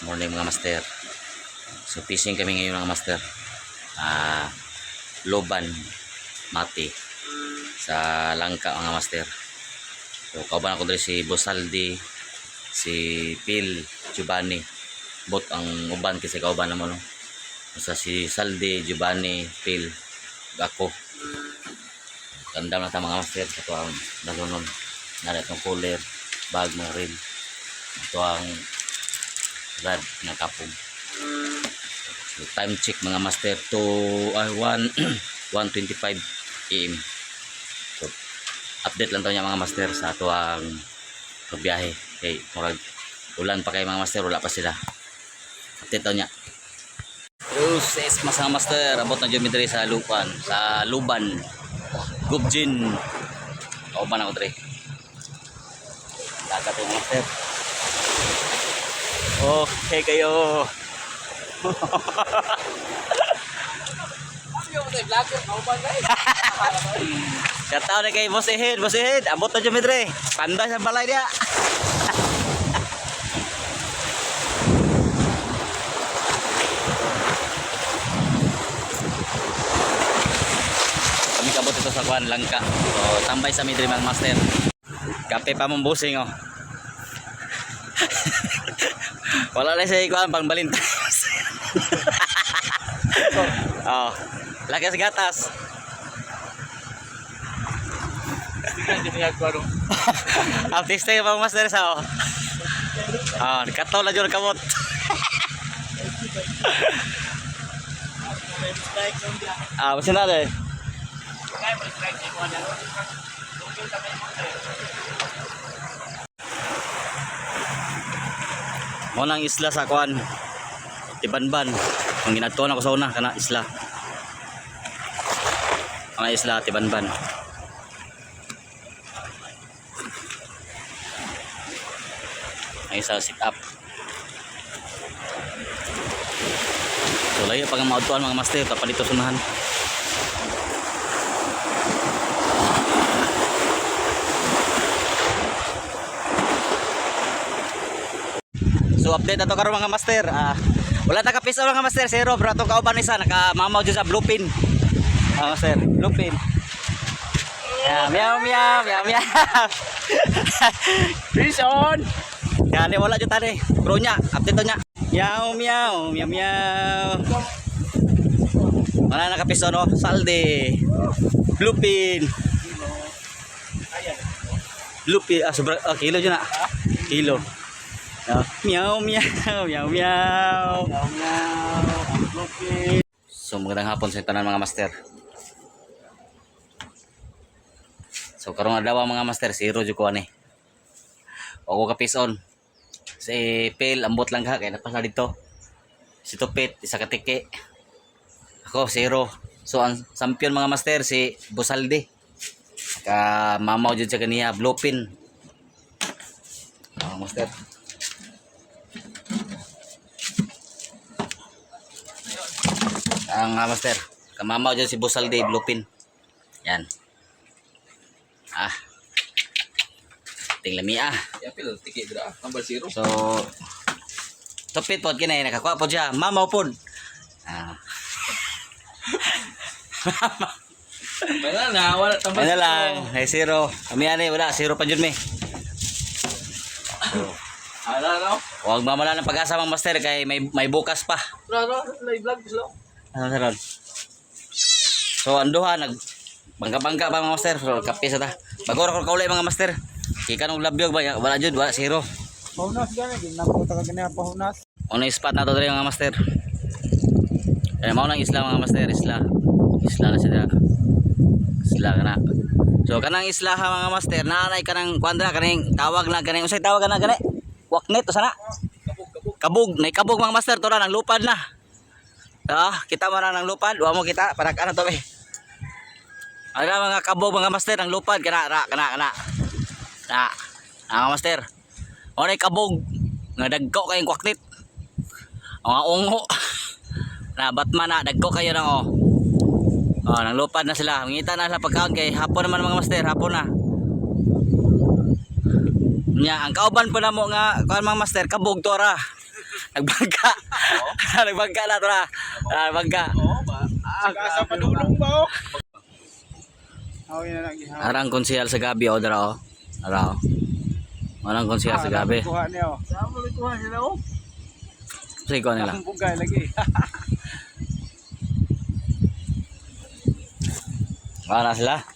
Morning mga master. So fishing kami ngayon mga master. Loban, Mati sa Langka mga master. So kauban ako dito si Bosaldi, si Phil, Giovanni. Bot ang uban kasi kauban naman no. Basta si Saldi, Giovanni, Phil, ako. Ganda na ta mga master. Ito ang nasunon. Nara itong cooler, bag, mga reel. Ito ang rad na kapog. So, time check mga master to 1:25 AM. So update lang to niya mga master sa ato ang pagbiyahe. Okay, murag ulan pa kay mga master, wala pa sila. Update to niya. Yes, mga master, abot na dyan diri sa Lupan, sa Luban, Gubjin. Kauban ako diri. Dagat yung master. Okay kayo. Kataw na kay Boss Ehid, Boss Ehid. Abot na dyan diri. Panday sa balay dia. Kami kabot ito sa Kuan Langka. So tambay sa midri mga master. Kape pa mong busing oh. Wala na siya ikuan pang Valentine's. Oh, laki sa gatas. Artista yung mga master sa oh. Oh, kataw na dyan kamot. Masin na deh. Mo nang isla sa kuan Tibanban. Ang ginadtuon ako sa una kana isla. Ang isla Tibanban. Ang isa sit up. So layo pag maudtuan mga master kapalito sunahan. So update na to karon mga master. Wala ta ka piso mga master, zero bro atong kauban isa nakamamaw jud sa bluepin. Master, bluepin. Meow meow meow meow. Fish on. Kani wala jud tani. Bro nya, update to nya. Meow meow meow meow. Wala na ka piso no, salde. Bluepin. Bluepin sobra kilo jud na. Kilo. Meow meow meow meow. So magandang hapon sa tanan mga master. So karong adlaw mga master, zero jud ko ani. Ako ka pison. Si Phil ambot lang ha kay napasa dito. Si Tupit isa ka tiki. Ako zero. So ang champion mga master si Bosaldi. Ka mamaw jud sa kaniya bluepin. Master. Ang master, kamamaw dyan si Bosaldi bluepin. Yan. Tinglami Yapil tiki bra, number 0. So Tupit pod kinay nakakuha pod siya, mamaw pod. Mana na wala tambal. Ano lang, ay zero. Kami ani wala zero pa jud mi. Ala no. Huwag mamala ng pag-asa mga master kay may bukas pa. Bro, live vlog slow. Ano saron? So anduha nag bangga-bangga pa mga master. So kape sa ta. Bago ra ko kaulay mga master. Kika nung labyog ba wala jud wala zero. Pahunas gani, di na ko taga gani pahunas. Ono spot na to diri mga master. Kaya mao nang isla mga master, isla. Isla na sila. Isla kana. So kanang isla ha mga master, nanay kanang kuandra kaning tawag na kaning usay tawag na gani. Waknet to sana. Kabog, nay kabog mga master to nang lupad na. Kita man nang lupad, wa mo kita para ano to be. Ada mga kabog mga master nang lupad kana. Mga master. O nay kabog nga dagko kayong kwaknit. Mga ungo. Na Batman na dagko kayo nang nang lupad na sila. Mangita na sila pagkaon kay hapon naman mga master, hapon na. Nya ang kauban pa namo nga kuan mga master kabog to ra. Nagbangka. Nagbangka na to na. Nagbangka. Oo ba? Sa padulong ba oh? Yun na lang gihawak. Arang konsehal sa gabi o dara o. Ara o. Arang konsehal sa gabi. Kuha niya oh. Saan mo kuha nila oh? Sige ko nila. Ang bugay lagi. Wala na sila.